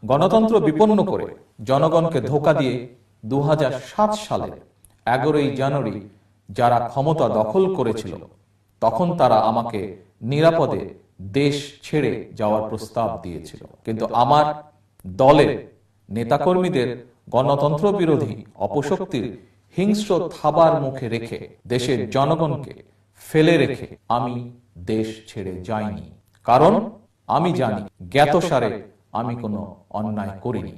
গণতন্ত্র বিপন্ন করে জনগণকে ধোঁকা দিয়ে 2007 সালে 11ই জানুয়ারি যারা ক্ষমতা দখল করেছিল, তখন তারা আমাকে নিরাপদে দেশ ছেড়ে যাওয়ার প্রস্তাব দিয়েছিল। কিন্তু আমার দলের নেতাকর্মীদের গণতন্ত্র বিরোধী অপশক্তির হিংস্র থাবার মুখে রেখে, দেশের জনগণকে ফেলে রেখে আমি দেশ ছেড়ে যাইনি। কারণ আমি জানি জ্ঞাতসারে আমি কোনো অন্যায় করিনি।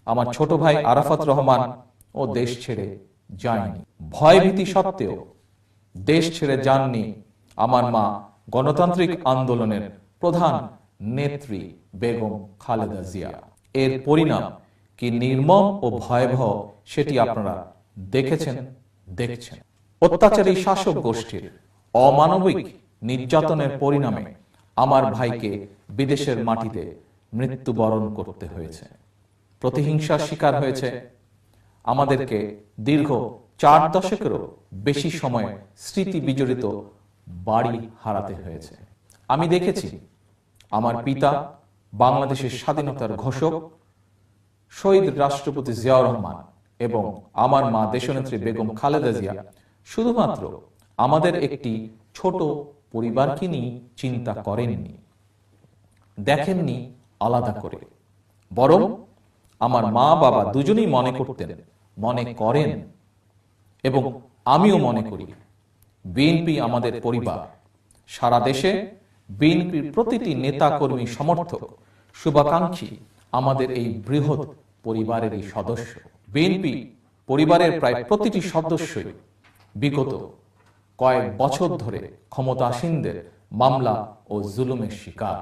আমার ছোট ভাই আরাফাত রহমান ও দেশ ছেড়ে যায়নি। ভয়ভীতি সত্ত্বেও দেশ ছেড়ে যাননি আমার মা গণতান্ত্রিক আন্দোলনের প্রধান নেত্রী বেগম খালেদা জিয়া। এর পরিণাম কি নির্মম ও ভয়াবহ সেটি আপনারা দেখেছেন, দেখছেন। অত্যাচারী শাসক গোষ্ঠীর অমানবিক নির্যাতনের পরিণামে আমার ভাইকে বিদেশের মাটিতে মৃত্যুবরণ করতে হয়েছে, প্রতিহিংসার শিকার হয়েছে। আমাদেরকে দীর্ঘ 4 দশকেরও বেশি সময় স্মৃতি বিজড়িত বাড়ি হারাতে হয়েছে। আমি দেখেছি আমার পিতা বাংলাদেশের স্বাধীনতার ঘোষক শহীদ রাষ্ট্রপতি জিয়াউর রহমান এবং আমার মা দেশনেত্রী বেগম খালেদা জিয়া শুধুমাত্র আমাদের একটি ছোট পরিবারকে নিয়ে চিন্তা করেননি, দেখেননি আলাদা করে, বরং আমার মা বাবা দুজনেই মনে করতেন, মনে করেন এবং আমিও মনে করি বিএনপি আমাদের পরিবার। সারা দেশে বিএনপির প্রতিটি নেতা কর্মী, সমর্থক, শুভাকাঙ্ক্ষী আমাদের এই বৃহৎ পরিবারেরই সদস্য। বিএনপি পরিবারের প্রায় প্রতিটি সদস্যই বিগত কয়েক বছর ধরে ক্ষমতাসীনদের মামলা ও জুলুমের শিকার।